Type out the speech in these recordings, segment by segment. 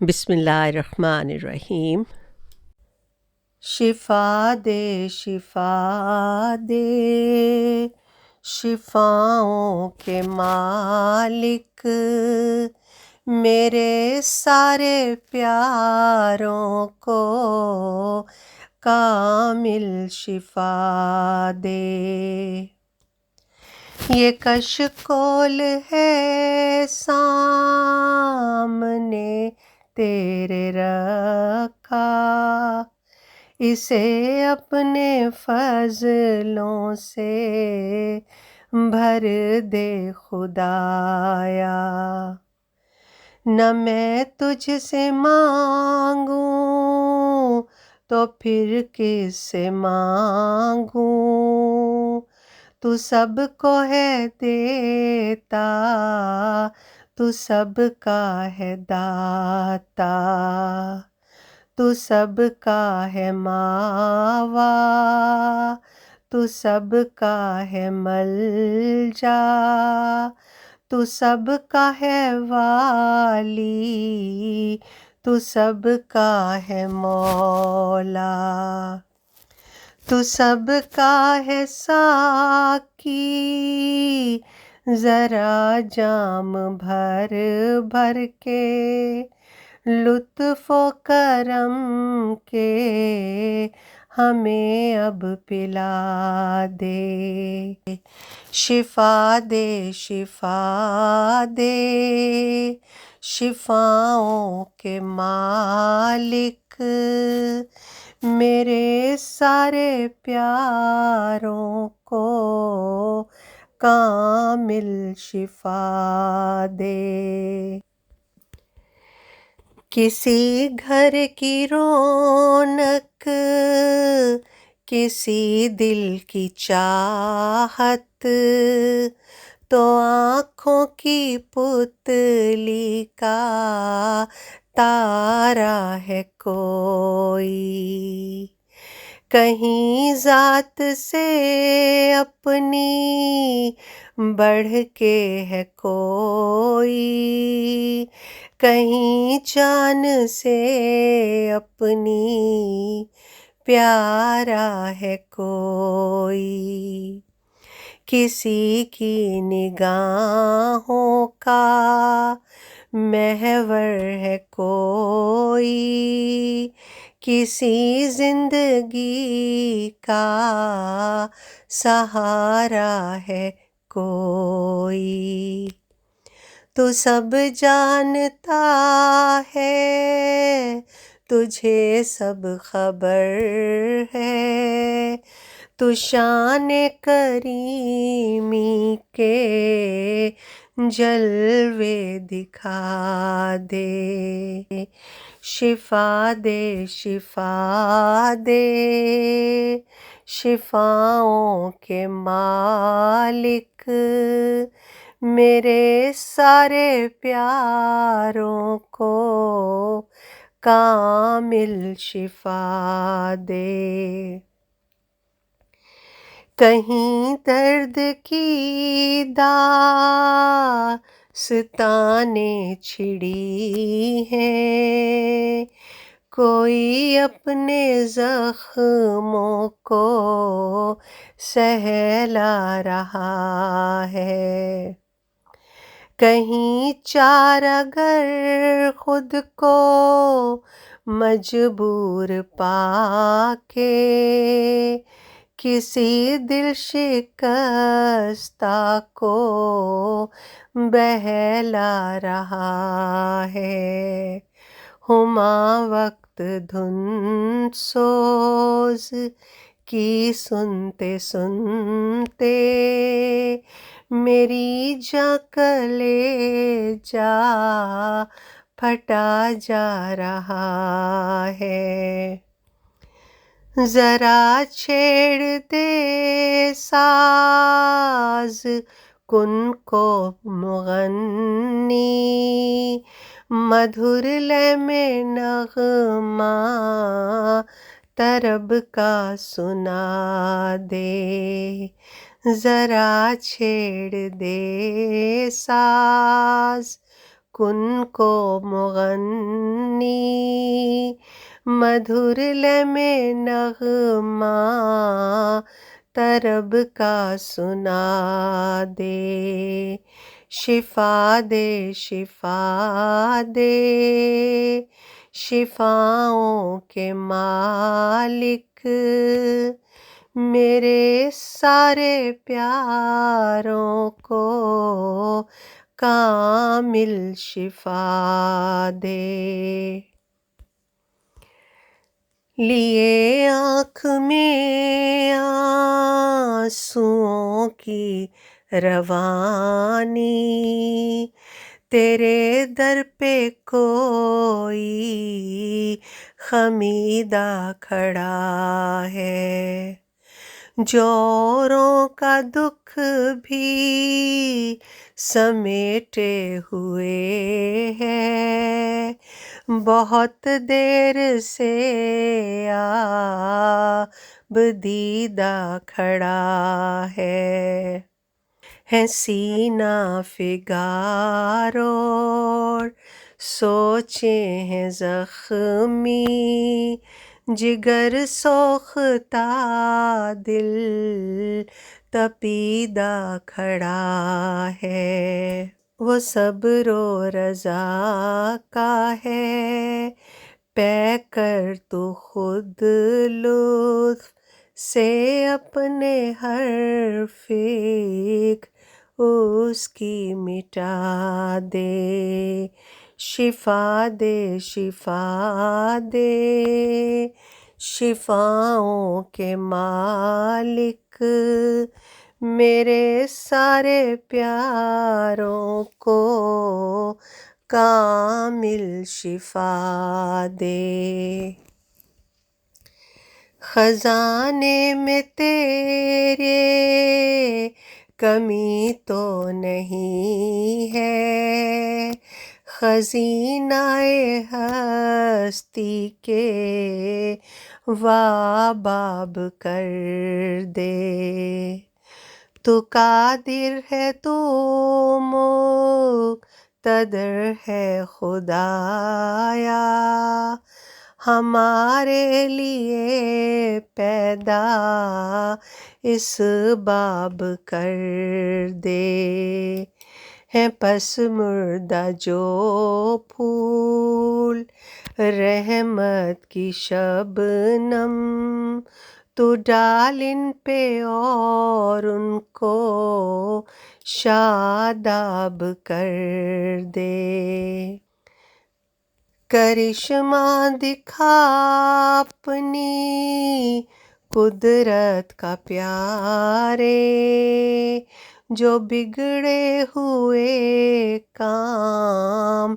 بسم اللہ الرحمن الرحیم۔ شفا دے شفا دے شفاؤں کے مالک، میرے سارے پیاروں کو کامل شفا دے۔ یہ کشکول ہے سامنے تیرے رکھا، اسے اپنے فضلوں سے بھر دے خدایا۔ نہ میں تجھ سے مانگوں تو پھر کس سے مانگوں، تو سب کو ہے دیتا، تو سب کا ہے داتا، تو سب کا ہے ماوا، تو سب کا ہے ملجا، تو سب کا ہے والی، تو سب کا ہے مولا، تو سب کا ہے ساقی، ذرا جام بھر بھر کے لطف و کرم کے ہمیں اب پلا دے۔ شفا دے شفا دے شفاؤں کے مالک، میرے سارے پیاروں کو کامل شفا دے۔ کسی گھر کی رونق، کسی دل کی چاہت، تو آنکھوں کی پتلی کا تارا ہے کوئی۔ کہیں ذات سے اپنی بڑھ کے ہے کوئی، کہیں جان سے اپنی پیارا ہے کوئی، کسی کی نگاہوں کا محور ہے کوئی، کسی زندگی کا سہارا ہے کوئی۔ تو سب جانتا ہے، تجھے سب خبر ہے، تو شان کریمی کے جلوے دکھا دے۔ شفا دے شفا دے شفاؤں کے مالک، میرے سارے پیاروں کو کامل شفا دے۔ کہیں درد کی داستانیں چھڑی ہیں، کوئی اپنے زخموں کو سہلا رہا ہے، کہیں چارہ خود کو مجبور پا کے کسی دل شکستہ کو بہلا رہا ہے۔ ہمہ وقت دھن سوز کی سنتے سنتے میری جاں کلیجہ پھٹا جا رہا ہے۔ ذرا چھیڑ دے ساز کن کو مغنی، مدھر لے میں نغمہ طرب کا سنا دے۔ ذرا چھیڑ دے ساز کن کو مغنی مدھر لم نغمہ طرب کا سنا دے، شفا دے شفا دے شفاؤں کے مالک، میرے سارے پیاروں کو کامل شفا دے۔ لیے آنکھ میں آنسوؤں کی روانی، تیرے در پہ کوئی خمیدہ کھڑا ہے، جو اوروں کا دکھ بھی سمیٹے ہوئے ہے، بہت دیر سے آب دیدہ کھڑا ہے سینہ فگار اور سوچے ہیں زخمی، جگر سوختہ دل تپیدہ کھڑا ہے، وہ صبر و رضا کا ہے پے کر تو خود لطف سے اپنے ہر فکر اس کی مٹا دے، شفا دے شفا دے شفاؤں کے مالک، میرے سارے پیاروں کو کامل شفا دے۔ خزانے میں تیرے کمی تو نہیں ہے، خزینہ ہستی کے وا باب کر دے، تو قادر ہے تو مقتدر ہے خدایا، ہمارے لیے پیدا اس باب کر دے، ہیں پس مردہ جو پھول رحمت کی شبنم، تو ڈال ان پہ اور ان کو شاداب کر دے، کرشمہ دکھا اپنی قدرت کا پیارے، جو بگڑے ہوئے کام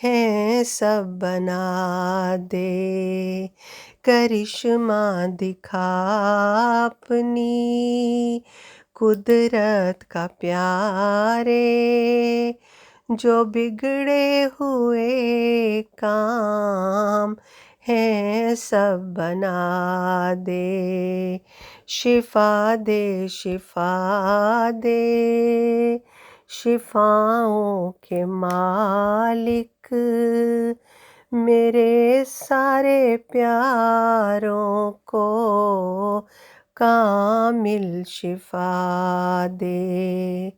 ہیں سب بنا دے، کرشمہ دکھا اپنی قدرت کا پیارے، جو بگڑے ہوئے کام ہیں سب بنا دے، شفا دے شفا دے شفاؤں کے مالک، میرے سارے پیاروں کو کامل شفا دے۔